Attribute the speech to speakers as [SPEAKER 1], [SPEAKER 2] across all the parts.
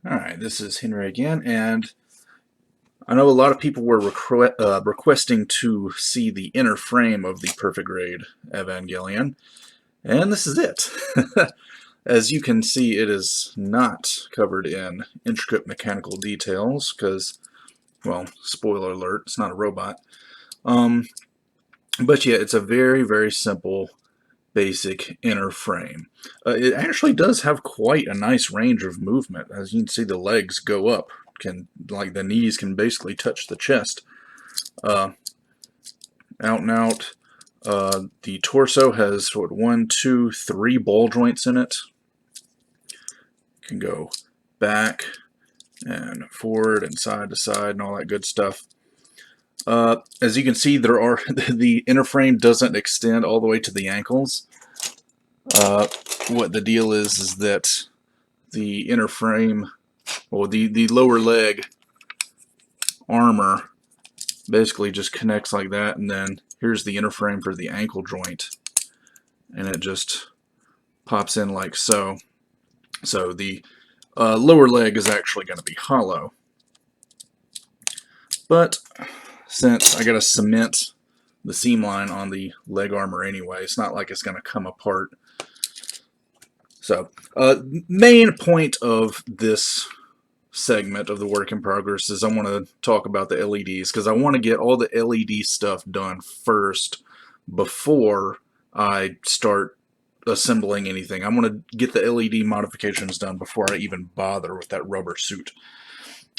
[SPEAKER 1] Alright, this is Henry again, and I know a lot of people were requesting to see the inner frame of the Perfect Grade Evangelion, and this is it. As you can see, it is not covered in intricate mechanical details, because, well, spoiler alert, it's not a robot. But yeah, it's a very, very simple, basic inner frame. It actually does have quite a nice range of movement. As you can see, the legs go up, like the knees can basically touch the chest. Out and out. The torso has what, 1, 2, 3 ball joints in it. Can go back and forward and side to side and all that good stuff. As you can see, the inner frame doesn't extend all the way to the ankles. What the deal is that the inner frame, or the lower leg armor, basically just connects like that, and then here's the inner frame for the ankle joint, and it just pops in like so. So the lower leg is actually going to be hollow. But since I got to cement the seam line on the leg armor anyway, it's not like it's going to come apart. So, main point of this segment of the work in progress is I want to talk about the LEDs, because I want to get all the LED stuff done first before I start assembling anything. I want to get the LED modifications done before I even bother with that rubber suit.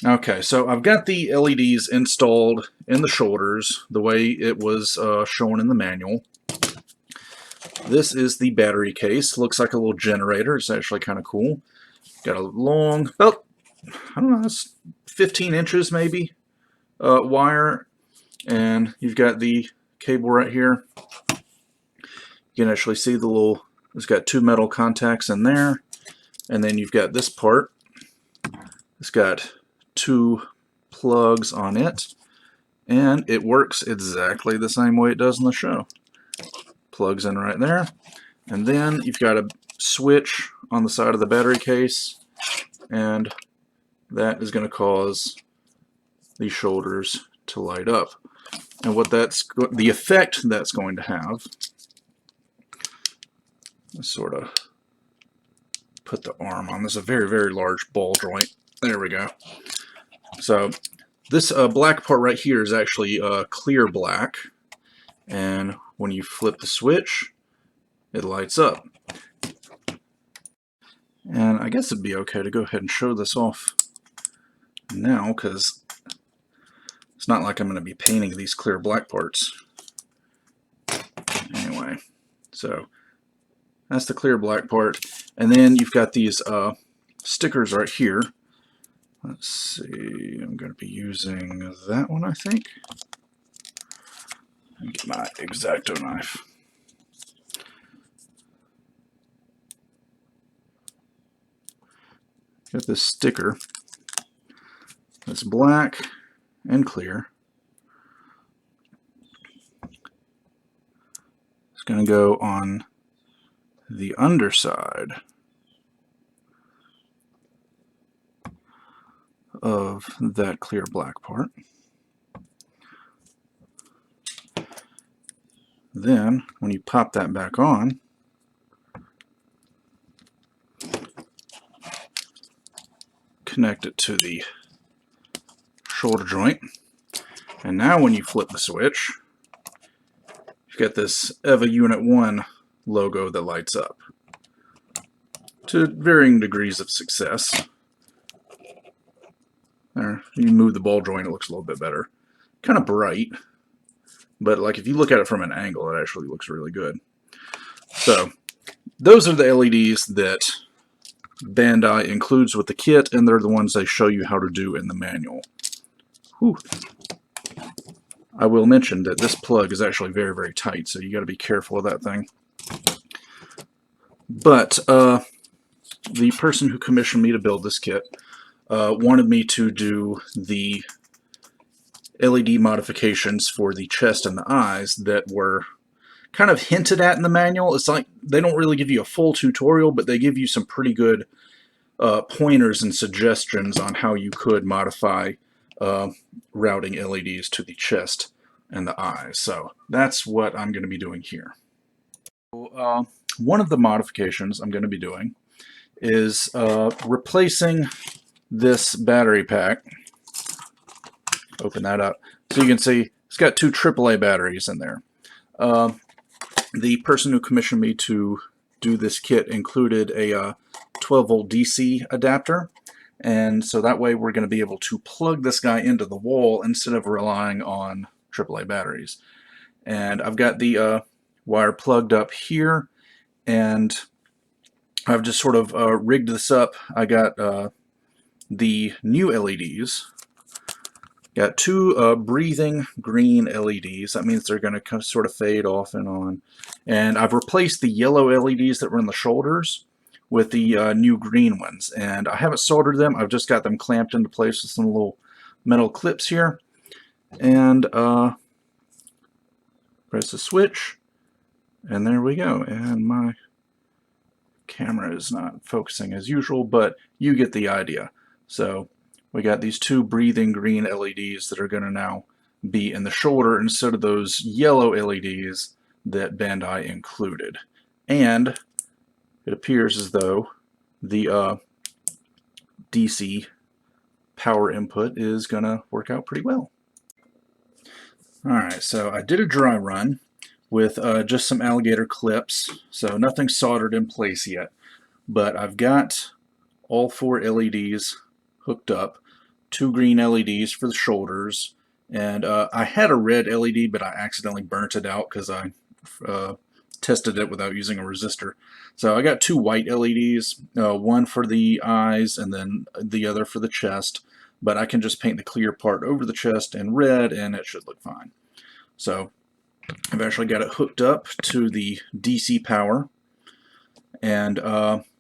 [SPEAKER 1] Okay, so I've got the LEDs installed in the shoulders the way it was shown in the manual. This is the battery case. Looks like a little generator. It's actually kind of cool. Got a long, about, I don't know, it's 15 inches maybe, wire. And you've got the cable right here. You can actually see the little, it's got 2 metal contacts in there. And then you've got this part. It's got 2 plugs on it. And it works exactly the same way it does in the show. Plugs in right there, and then you've got a switch on the side of the battery case, and that is going to cause the shoulders to light up. And what the effect that's going to have, let's sort of put the arm on. This is a very, very large ball joint. There we go. So this black part right here is actually clear black, and when you flip the switch, it lights up. And I guess it'd be okay to go ahead and show this off now, because it's not like I'm going to be painting these clear black parts. Anyway, so that's the clear black part. And then you've got these stickers right here. Let's see, I'm going to be using that one, I think. Get my X-Acto knife. Got this sticker that's black and clear. It's going to go on the underside of that clear black part. Then, when you pop that back on, connect it to the shoulder joint. And now when you flip the switch, you've got this EVA Unit 1 logo that lights up to varying degrees of success. There, you move the ball joint, it looks a little bit better. Kind of bright, but like if you look at it from an angle, it actually looks really good. So those are the LEDs that Bandai includes with the kit, and they're the ones they show you how to do in the manual. Whew. I will mention that this plug is actually very, very tight, so you got to be careful of that thing. But the person who commissioned me to build this kit wanted me to do the LED modifications for the chest and the eyes that were kind of hinted at in the manual. It's like they don't really give you a full tutorial, but they give you some pretty good pointers and suggestions on how you could modify routing LEDs to the chest and the eyes. So that's what I'm going to be doing here. One of the modifications I'm going to be doing is replacing this battery pack. Open that up so you can see it's got two AAA batteries in there. The person who commissioned me to do this kit included a 12-volt DC adapter, and so that way we're going to be able to plug this guy into the wall instead of relying on AAA batteries. And I've got the wire plugged up here, and I've just sort of rigged this up. I got the new LEDs. Got two breathing green LEDs. That means they're going to kind of sort of fade off and on. And I've replaced the yellow LEDs that were in the shoulders with the new green ones. And I haven't soldered them. I've just got them clamped into place with some little metal clips here. And press the switch. And there we go. And my camera is not focusing as usual, but you get the idea. So we got these two breathing green LEDs that are going to now be in the shoulder instead of those yellow LEDs that Bandai included. And it appears as though the DC power input is going to work out pretty well. Alright, so I did a dry run with just some alligator clips, so nothing soldered in place yet. But I've got all four LEDs hooked up, two green LEDs for the shoulders, and I had a red LED, but I accidentally burnt it out because I tested it without using a resistor. So I got two white LEDs, one for the eyes and then the other for the chest, but I can just paint the clear part over the chest in red and it should look fine. So I've actually got it hooked up to the DC power, and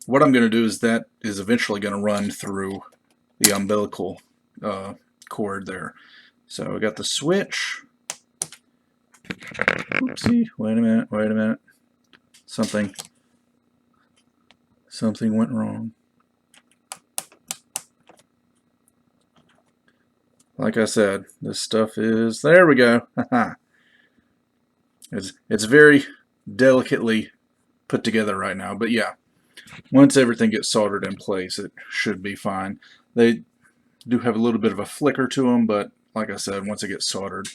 [SPEAKER 1] what I'm going to do is that is eventually going to run through the umbilical cord there. So I got the switch. Oopsie, wait a minute. Something went wrong. Like I said, this stuff is, there we go. It's very delicately put together right now, but yeah, once everything gets soldered in place, it should be fine. They do have a little bit of a flicker to them, but like I said, once it gets soldered,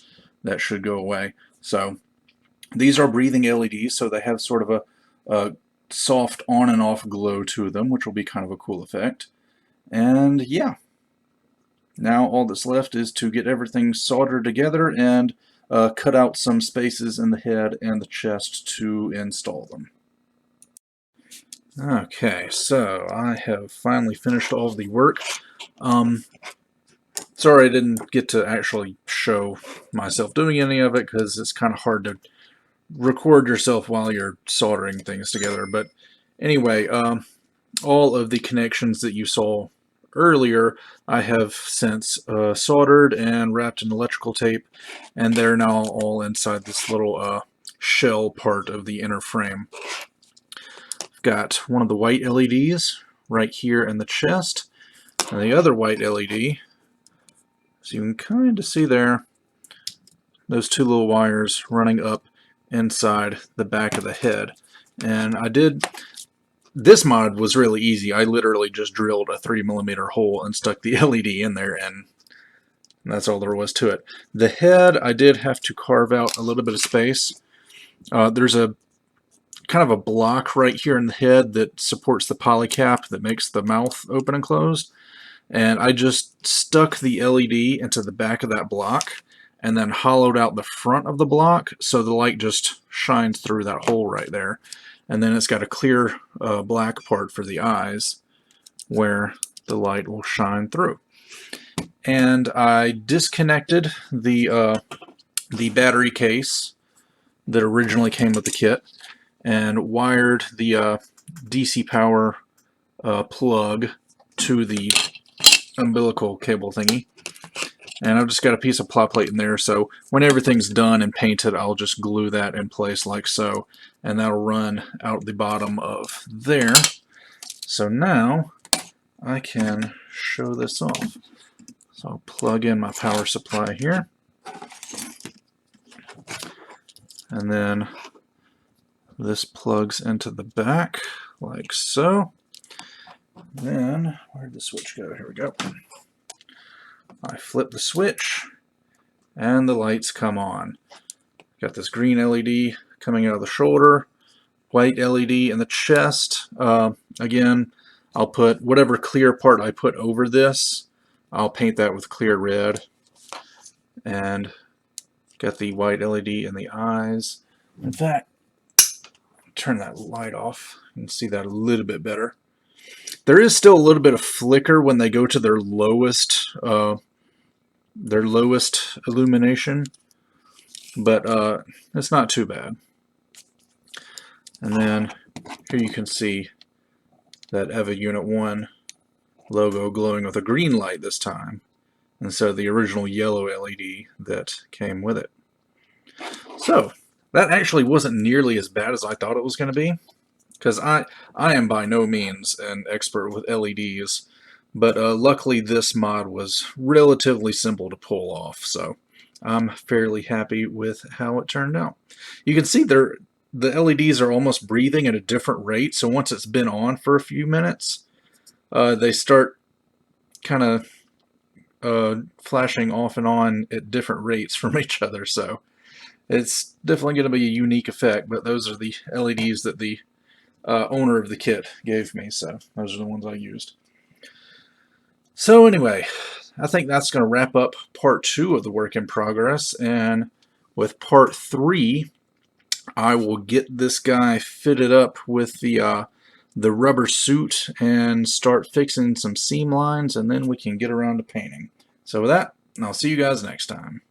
[SPEAKER 1] that should go away. So these are breathing LEDs, so they have sort of a soft on and off glow to them, which will be kind of a cool effect. And yeah, now all that's left is to get everything soldered together and cut out some spaces in the head and the chest to install them. Okay, so I have finally finished all of the work. Sorry I didn't get to actually show myself doing any of it because it's kind of hard to record yourself while you're soldering things together. But anyway, all of the connections that you saw earlier I have since soldered and wrapped in electrical tape, and they're now all inside this little shell part of the inner frame. I've got one of the white LEDs right here in the chest, and the other white LED, so you can kind of see there, those two little wires running up inside the back of the head. And this mod was really easy. I literally just drilled a 3mm hole and stuck the LED in there, and that's all there was to it. The head, I did have to carve out a little bit of space. There's a kind of a block right here in the head that supports the polycap that makes the mouth open and closed. And I just stuck the LED into the back of that block and then hollowed out the front of the block so the light just shines through that hole right there. And then it's got a clear black part for the eyes where the light will shine through. And I disconnected the battery case that originally came with the kit and wired the DC power plug to the umbilical cable thingy. And I've just got a piece of plot plate in there, so when everything's done and painted, I'll just glue that in place like so, and that'll run out the bottom of there. So now I can show this off. So I'll plug in my power supply here. And then this plugs into the back like so. Then, where'd the switch go? Here we go. I flip the switch and the lights come on. Got this green LED coming out of the shoulder, white LED in the chest. Again, I'll put whatever clear part I put over this, I'll paint that with clear red. And got the white LED in the eyes. In fact, turn that light off. You can see that a little bit better. There is still a little bit of flicker when they go to their lowest illumination, but it's not too bad. And then here you can see that EVA Unit 1 logo glowing with a green light this time, instead of the original yellow LED that came with it. So that actually wasn't nearly as bad as I thought it was going to be, because I am by no means an expert with LEDs, but luckily this mod was relatively simple to pull off, so I'm fairly happy with how it turned out. You can see the LEDs are almost breathing at a different rate, so once it's been on for a few minutes, they start kind of flashing off and on at different rates from each other, so it's definitely going to be a unique effect, but those are the LEDs that the owner of the kit gave me, so those are the ones I used. So anyway, I think that's going to wrap up part 2 of the work in progress, and with part 3, I will get this guy fitted up with the rubber suit and start fixing some seam lines, and then we can get around to painting. So with that, I'll see you guys next time.